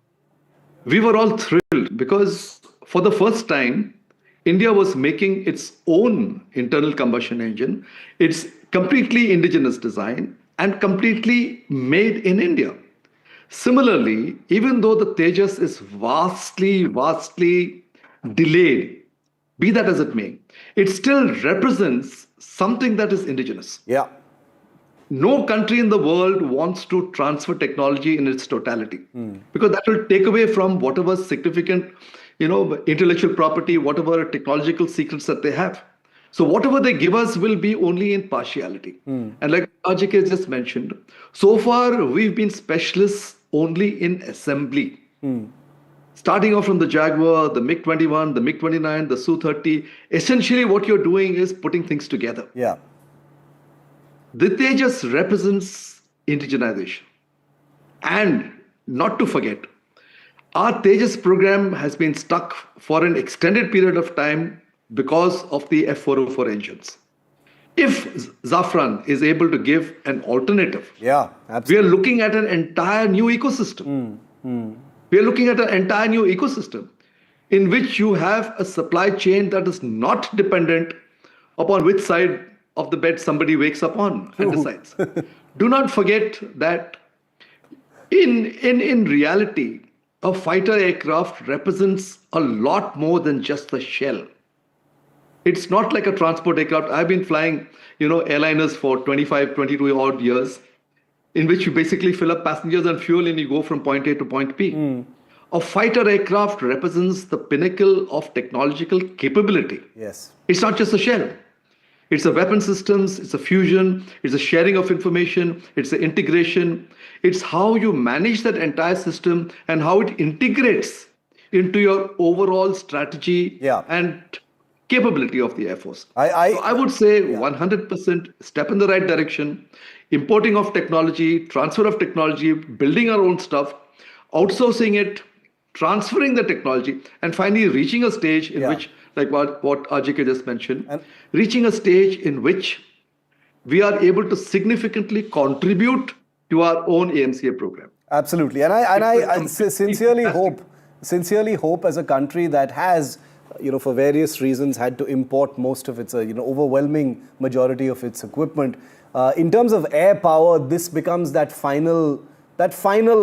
we were all thrilled because for the first time, India was making its own internal combustion engine. It's completely indigenous design and completely made in India. Similarly, even though the Tejas is vastly delayed, be that as it may, it still represents something that is indigenous. Yeah. No country in the world wants to transfer technology in its totality because that will take away from whatever significant, intellectual property, whatever technological secrets that they have. So whatever they give us will be only in partiality. And like Ajik has just mentioned, so far we've been specialists only in assembly. Starting off from the Jaguar, the MiG-21, the MiG-29, the Su-30, essentially what you're doing is putting things together. Yeah. The Tejas represents indigenization. And not to forget, our Tejas program has been stuck for an extended period of time because of the F404 engines. If Zafran is able to give an alternative, yeah, absolutely, we are looking at an entire new ecosystem. We are looking at an entire new ecosystem in which you have a supply chain that is not dependent upon which side of the bed somebody wakes up on and decides. Do not forget that in reality, a fighter aircraft represents a lot more than just the shell. It's not like a transport aircraft. I've been flying, airliners for 25, 22 odd years, in which you basically fill up passengers and fuel and you go from point A to point B. A fighter aircraft represents the pinnacle of technological capability. Yes. It's not just a shell. It's a weapon systems, it's a fusion, it's a sharing of information, it's the integration. It's how you manage that entire system and how it integrates into your overall strategy and capability of the Air Force. I would say 100% step in the right direction. Importing of technology, transfer of technology, building our own stuff, outsourcing it, transferring the technology, and finally reaching a stage in which, like what Ajik just mentioned, reaching a stage in which we are able to significantly contribute to our own AMCA program. Absolutely. And I sincerely hope as a country that has, for various reasons had to import most of its, overwhelming majority of its equipment. In terms of air power, this becomes that final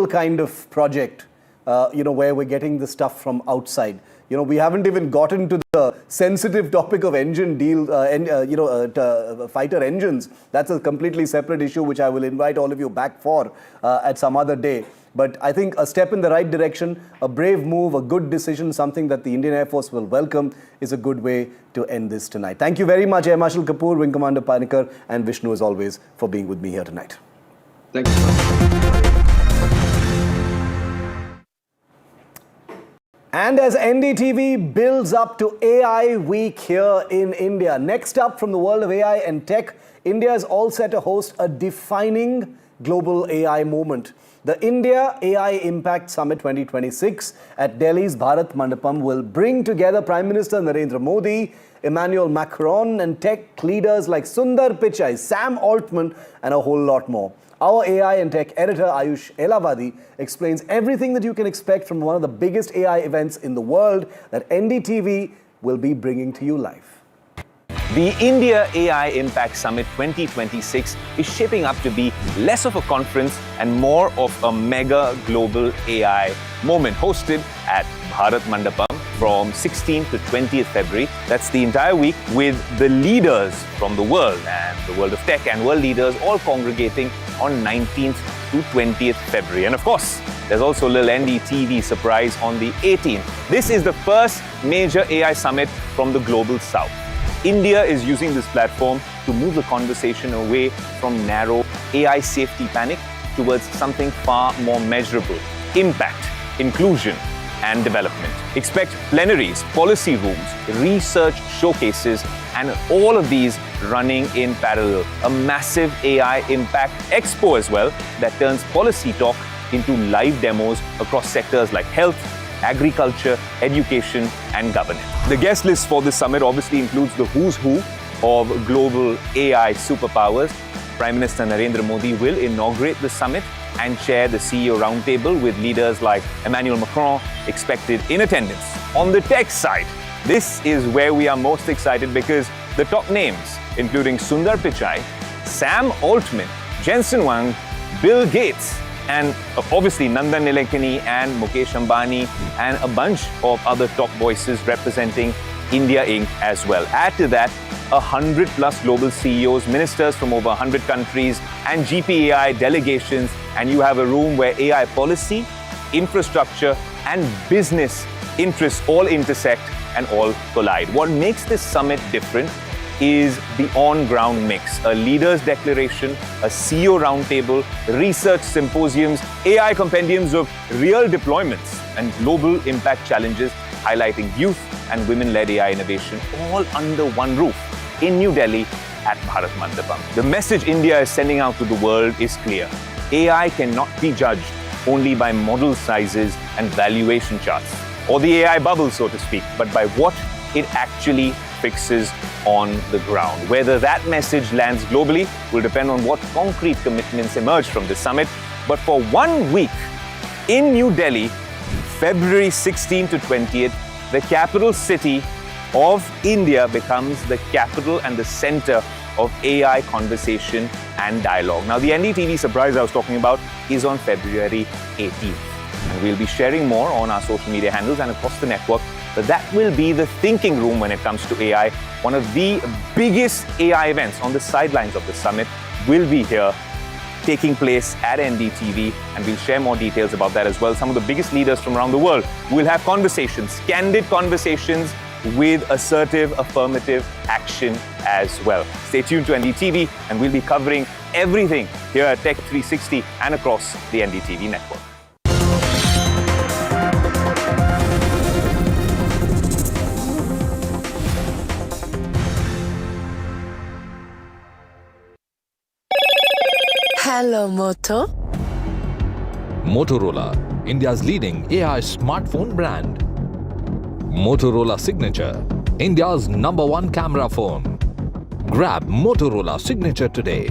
kind of project, where we're getting the stuff from outside. We haven't even gotten to the sensitive topic of fighter engines. That's a completely separate issue, which I will invite all of you back for at some other day. But I think a step in the right direction, a brave move, a good decision, something that the Indian Air Force will welcome, is a good way to end this tonight. Thank you very much, Air Marshal Kapoor, Wing Commander Panikkar, and Vishnu, as always, for being with me here tonight. Thank you. And as NDTV builds up to AI Week here in India, next up from the world of AI and tech, India is all set to host a defining global AI moment. The India AI Impact Summit 2026 at Delhi's Bharat Mandapam will bring together Prime Minister Narendra Modi, Emmanuel Macron, and tech leaders like Sundar Pichai, Sam Altman, and a whole lot more. Our AI and tech editor Ayush Elavadi explains everything that you can expect from one of the biggest AI events in the world that NDTV will be bringing to you live. The India AI Impact Summit 2026 is shaping up to be less of a conference and more of a mega global AI moment, hosted at Bharat Mandapam from 16th to 20th February. That's the entire week, with the leaders from the world and the world of tech and world leaders all congregating on 19th to 20th February. And of course, there's also a little NDTV surprise on the 18th. This is the first major AI summit from the global south. India is using this platform to move the conversation away from narrow AI safety panic towards something far more measurable: impact, inclusion, and development. Expect plenaries, policy rooms, research showcases, and all of these running in parallel. A massive AI Impact Expo as well that turns policy talk into live demos across sectors like health, agriculture, education, and governance. The guest list for this summit obviously includes the who's who of global AI superpowers. Prime Minister Narendra Modi will inaugurate the summit and chair the CEO roundtable with leaders like Emmanuel Macron expected in attendance. On the tech side, this is where we are most excited because the top names, including Sundar Pichai, Sam Altman, Jensen Huang, Bill Gates, and obviously Nandan Nilekani and Mukesh Ambani, and a bunch of other top voices representing India Inc. as well. Add to that 100 plus global CEOs, ministers from over 100 countries, and GPAI delegations, and you have a room where AI policy, infrastructure, and business interests all intersect and all collide. What makes this summit different is the on-ground mix: a leaders' declaration, a CEO roundtable, research symposiums, AI compendiums of real deployments, and global impact challenges highlighting youth and women-led AI innovation, all under one roof in New Delhi at Bharat Mandapam. The message India is sending out to the world is clear: AI cannot be judged only by model sizes and valuation charts, or the AI bubble, so to speak, but by what it actually fixes on the ground. Whether that message lands globally will depend on what concrete commitments emerge from this summit. But for 1 week in New Delhi, February 16th to 20th, the capital city of India becomes the capital and the center of AI conversation and dialogue. Now, the NDTV surprise I was talking about is on February 18th. And we'll be sharing more on our social media handles and across the network. But that will be the thinking room when it comes to AI. One of the biggest AI events on the sidelines of the summit will be here, taking place at NDTV, and we'll share more details about that as well. Some of the biggest leaders from around the world will have conversations, candid conversations with assertive, affirmative action as well. Stay tuned to NDTV, and we'll be covering everything here at Tech 360 and across the NDTV network. Hello, Moto. Motorola, India's leading AI smartphone brand. Motorola Signature, India's #1 camera phone. Grab Motorola Signature today.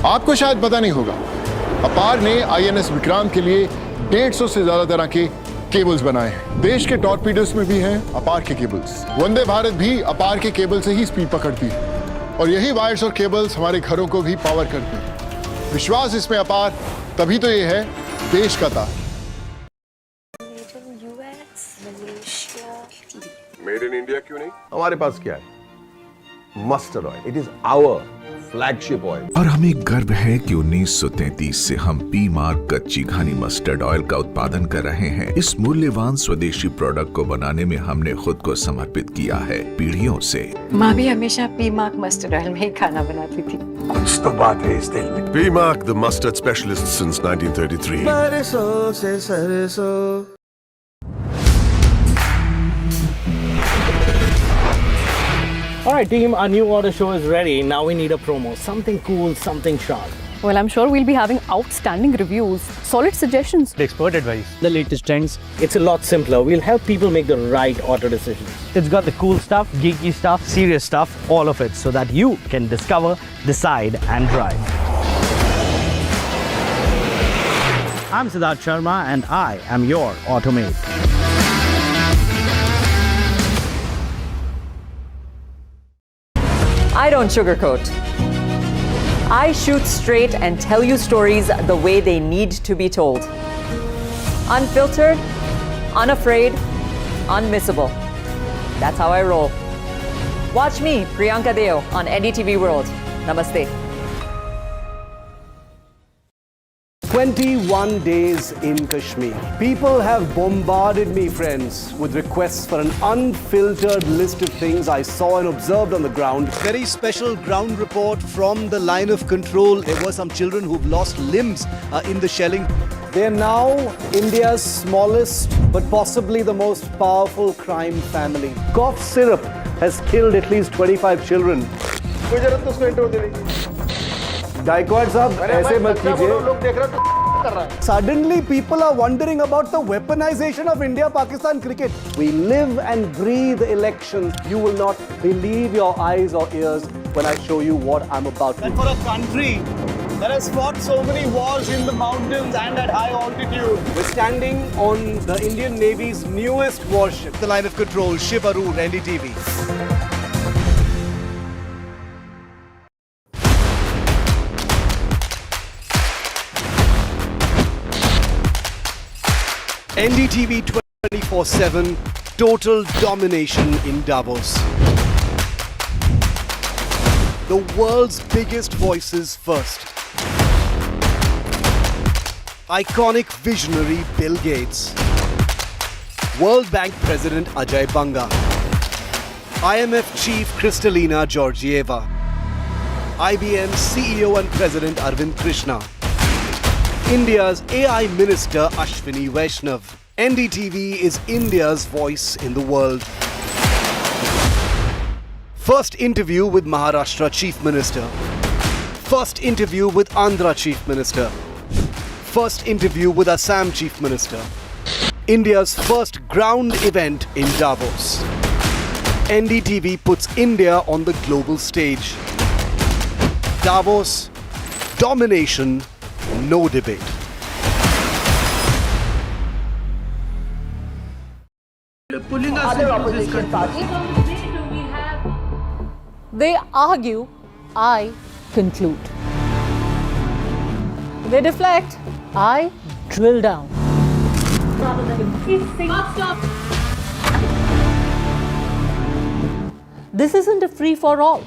आपको शायद पता नहीं होगा, अपार ने INS Vikrant के लिए 150 से ज्यादा तरह के केबल्स बनाए हैं। देश के टॉर्पीडोस में भी हैं अपार के केबल्स। वंदे भारत भी अपार के केबल से ही स्पीड पकड़ती है, और यही वायर्स और केबल्स हमारे घरों को भी पावर करते हैं। विश्वास इसमें अपार, तभी तो ये है देश का तार। मेड इन इंडिया क्यों नहीं? हमारे पास क्या है? Mustard oil. It is our flagship oil. और हमें गर्व है कि 1933 से हम पी मार्क कच्ची घानी मस्टर्ड ऑयल का उत्पादन कर रहे हैं। इस मूल्यवान स्वदेशी प्रोडक्ट को बनाने में हमने खुद को समर्पित किया है पीढ़ियों से। माँ भी हमेशा पी मार्क मस्टर्ड ऑयल में ही खाना बनाती थी। कुछ तो बात है इस दिल में। P mark, the mustard specialist since 1933। सरसों से सरसों। Alright team, our new order show is ready. Now we need a promo. Something cool, something sharp. Well, I'm sure we'll be having outstanding reviews, solid suggestions, expert advice, the latest trends. It's a lot simpler. We'll help people make the right auto decisions. It's got the cool stuff, geeky stuff, serious stuff, all of it, so that you can discover, decide and drive. I'm Siddharth Sharma and I am your Automate. I don't sugarcoat. I shoot straight and tell you stories the way they need to be told. Unfiltered, unafraid, unmissable. That's how I roll. Watch me, Priyanka Deo, on NDTV World. Namaste. 21 days in Kashmir. People have bombarded me, friends, with requests for an unfiltered list of things I saw and observed on the ground. Very special ground report from the line of control. There were some children who've lost limbs in the shelling. They're now India's smallest but possibly the most powerful crime family. Cough syrup has killed at least 25 children. Gaikwad sahab, aise mat kijiye. Suddenly people are wondering about the weaponization of India-Pakistan cricket. We live and breathe elections. You will not believe your eyes or ears when I show you what I'm about to. And for a country that has fought so many wars in the mountains and at high altitude, we're standing on the Indian Navy's newest warship, the line of control, Shiv, Aroor, NDTV. NDTV 24/7, total domination in Davos. The world's biggest voices first. Iconic visionary Bill Gates. World Bank President Ajay Banga. IMF Chief Kristalina Georgieva. IBM CEO and President Arvind Krishna. India's AI Minister Ashwini Vaishnav. NDTV is India's voice in the world. First interview with Maharashtra Chief Minister. First interview with Andhra Chief Minister. First interview with Assam Chief Minister. India's first ground event in Davos. NDTV puts India on the global stage. Davos, domination, no debate. Other opposition parties. They argue, I conclude. They deflect, I drill down. This isn't a free-for-all.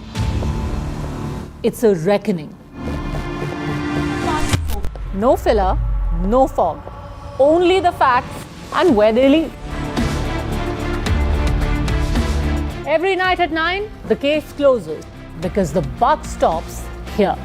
It's a reckoning. No filler, no fog. Only the facts and where they lead. Every night at 9, the case closes because the buck stops here.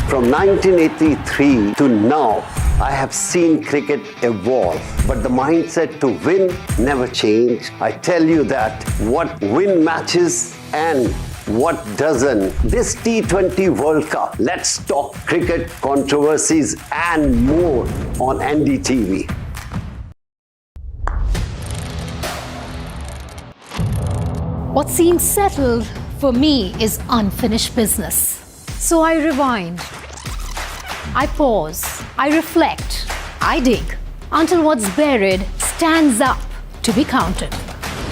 From 1983 to now, I have seen cricket evolve, but the mindset to win never changed. I tell you that what win matches and what doesn't. This T20 World Cup, let's talk cricket, controversies and more on NDTV. What seems settled for me is unfinished business. So I rewind, I pause, I reflect, I dig until what's buried stands up to be counted.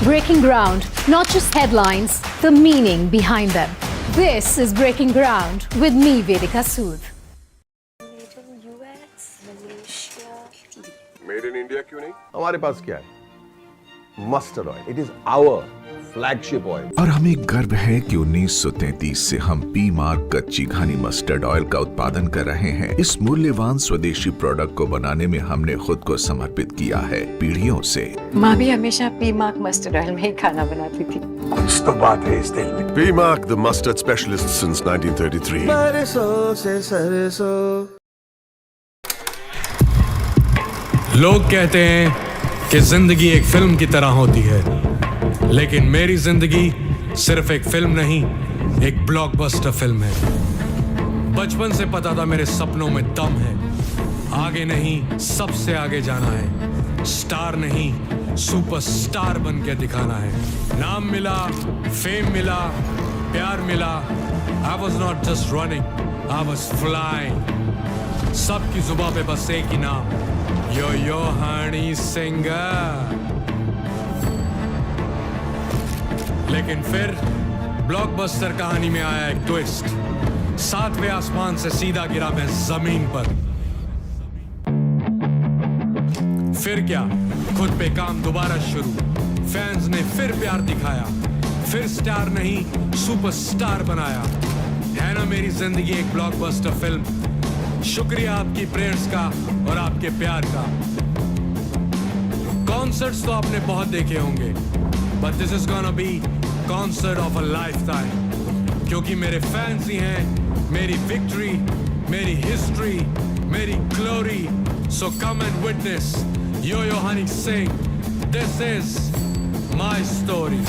Breaking ground, not just headlines, the meaning behind them. This is Breaking Ground with me, Vedika Sood. Made in India क्यों नहीं? हमारे पास क्या है? Mustard oil. It is our flagship oil. और हमें गर्व है कि 1933 से हम पी मार्क कच्ची घानी मस्टर्ड ऑयल का उत्पादन कर रहे हैं। इस मूल्यवान स्वदेशी प्रोडक्ट को बनाने में हमने खुद को समर्पित किया है पीढ़ियों से। माँ भी हमेशा पी मार्क मस्टर्ड ऑयल में ही खाना बनाती थी। कुछ तो बात है इस तेल में। P Mark, the mustard specialist since 1933. बरसों से सरसों। लोग कहते हैं कि जिंदगी एक फिल्म की तरह होती है, लेकिन मेरी जिंदगी सिर्फ एक फिल्म नहीं एक ब्लॉकबस्टर फिल्म है। बचपन से पता था मेरे सपनों में दम है, आगे नहीं सबसे आगे जाना है, स्टार नहीं सुपरस्टार बन के दिखाना है। नाम मिला, फेम मिला, प्यार मिला, I was not just running, I was flying। सबकी जुबां पे बस एक ही नाम, यो हनी सिंगर। लेकिन फिर ब्लॉकबस्टर कहानी में आया एक ट्विस्ट, 7वें आसमान से सीधा गिरा मैं जमीन पर। फिर क्या, खुद पे काम दोबारा शुरू, फैंस ने फिर प्यार दिखाया, फिर स्टार नहीं सुपरस्टार बनाया। है ना मेरी जिंदगी एक ब्लॉकबस्टर फिल्म। शुक्रिया आपकी प्रेयर्स का और आपके प्यार का। कॉन्सर्ट्स तो आपने बहुत देखे होंगे, but this is gonna be concert of a lifetime, क्योंकि मेरे फैंस ही हैं मेरी विक्ट्री, मेरी हिस्ट्री, मेरी glory. So come and witness Yo Honey Singh, this is my story।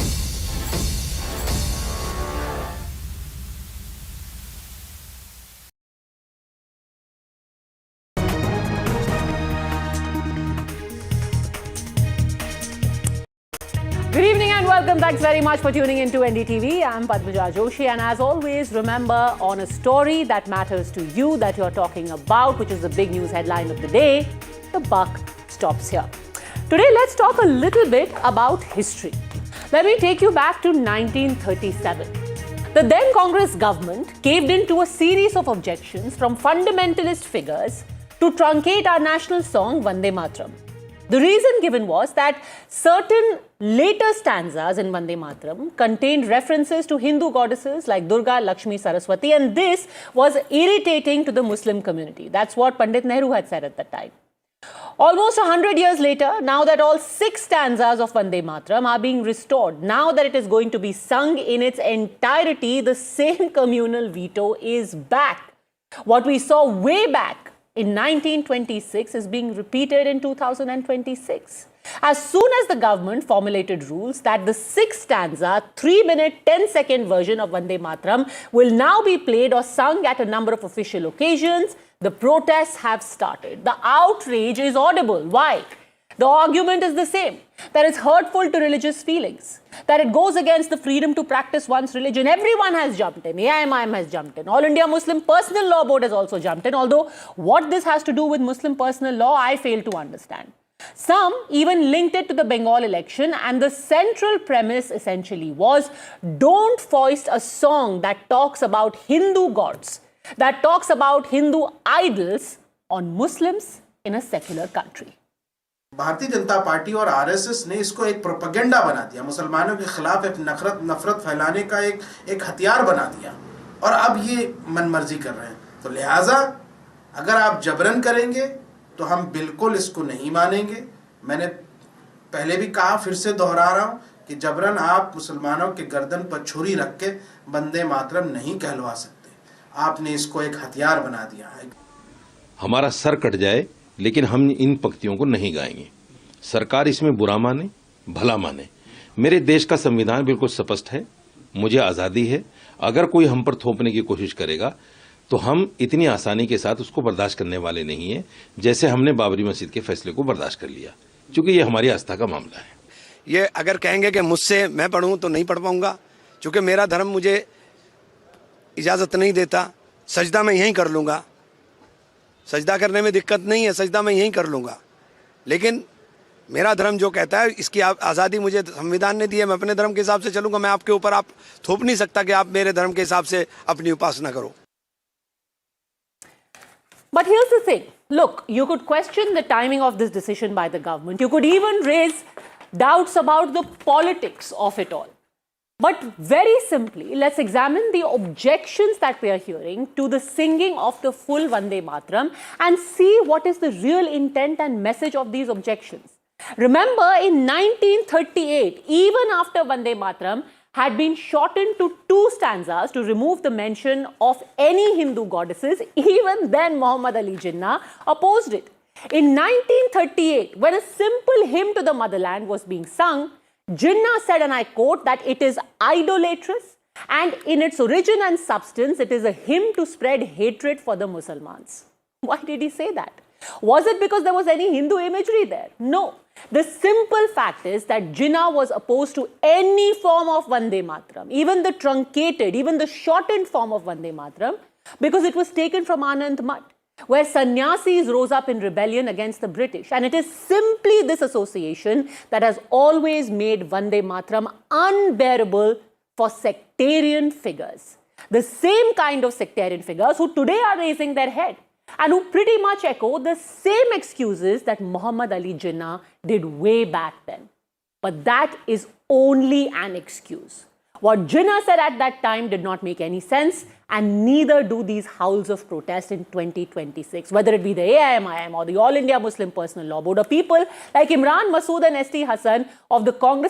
Good evening and welcome. Thanks very much for tuning into NDTV. I'm Padmaja Joshi, and as always, remember, on a story that matters to you, that you're talking about, which is the big news headline of the day, the buck stops here. Today, let's talk a little bit about history. Let me take you back to 1937. The then Congress government caved in to a series of objections from fundamentalist figures to truncate our national song Vande Mataram. The reason given was that certain later stanzas in Vande Mataram contained references to Hindu goddesses like Durga, Lakshmi, Saraswati, and this was irritating to the Muslim community. That's what Pandit Nehru had said at that time. Almost 100 years later, now that all 6 stanzas of Vande Mataram are being restored, now that it is going to be sung in its entirety, the same communal veto is back. What we saw way back in 1926 is being repeated in 2026. As soon as the government formulated rules that the 6th stanza, 3-minute, 10-second version of Vande Mataram will now be played or sung at a number of official occasions, the protests have started. The outrage is audible. Why? The argument is the same, that it's hurtful to religious feelings, that it goes against the freedom to practice one's religion. Everyone has jumped in. AIMIM has jumped in. All India Muslim Personal Law Board has also jumped in, although what this has to do with Muslim personal law, I fail to understand. Some even linked it to the Bengal election, and the central premise essentially was, don't foist a song that talks about Hindu gods, that talks about Hindu idols on Muslims in a secular country. Bharatiya Janata party और RSS ने इसको एक propaganda बना दिया, मुसलमानों के खिलाफ एक नफरत फैलाने का एक हथियार बना दिया, और अब ये मनमर्जी कर रहे हैं। तो लिहाजा अगर आप जबरन करेंगे तो हम बिल्कुल इसको नहीं मानेंगे। मैंने पहले भी कहा, फिर से दोहरा रहा हूँ कि जबरन आप मुसलमानों के गर्दन पर छुरी रख के वंदे मातरम नहीं कहलवा सकते। आपने इसको एक हथियार बना दिया है। हमारा सर कट जाए लेकिन हम इन पंक्तियों को नहीं गाएंगे। सरकार इसमें बुरा माने भला माने, मेरे देश का संविधान बिल्कुल स्पष्ट है, मुझे आज़ादी है। अगर कोई हम पर थोपने की कोशिश करेगा तो हम इतनी आसानी के साथ उसको बर्दाश्त करने वाले नहीं हैं, जैसे हमने बाबरी मस्जिद के फैसले को बर्दाश्त कर लिया, क्योंकि ये हमारी आस्था का मामला है। ये अगर कहेंगे कि मुझसे मैं पढ़ूं तो नहीं पढ़ पाऊंगा, क्योंकि मेरा धर्म मुझे इजाज़त नहीं देता। सजदा मैं यहीं कर लूँगा, सजदा करने में दिक्कत नहीं है, सजदा मैं यहीं कर लूँगा, लेकिन मेरा धर्म जो कहता है, इसकी आज़ादी मुझे संविधान ने दी है, मैं अपने धर्म के हिसाब से चलूँगा। मैं आपके ऊपर आप थोप नहीं सकता कि आप मेरे धर्म के हिसाब से अपनी उपासना करो। But here's the thing. Look, you could question the timing of this decision by the government. You could even raise doubts about the politics of it all. But very simply, let's examine the objections that we are hearing to the singing of the full Vande Mataram and see what is the real intent and message of these objections. Remember, in 1938, even after Vande Mataram had been shortened to 2 stanzas to remove the mention of any Hindu goddesses, even then Muhammad Ali Jinnah opposed it. In 1938, when a simple hymn to the motherland was being sung, Jinnah said, and I quote, that it is idolatrous And in its origin and substance, it is a hymn to spread hatred for the Muslims. Why did he say that? Was it because there was any Hindu imagery there? No. The simple fact is that Jinnah was opposed to any form of Vande Mataram, even the truncated, even the shortened form of Vande Mataram, because it was taken from Anand Math, where sannyasis rose up in rebellion against the British. And it is simply this association that has always made Vande Mataram unbearable for sectarian figures. The same kind of sectarian figures who today are raising their head and who pretty much echo the same excuses that Muhammad Ali Jinnah did way back then. But that is only an excuse. What Jinnah said at that time did not make any sense, and neither do these howls of protest in 2026, whether it be the AIMIM or the All India Muslim Personal Law Board, or people like Imran Masood and ST Hassan of the Congress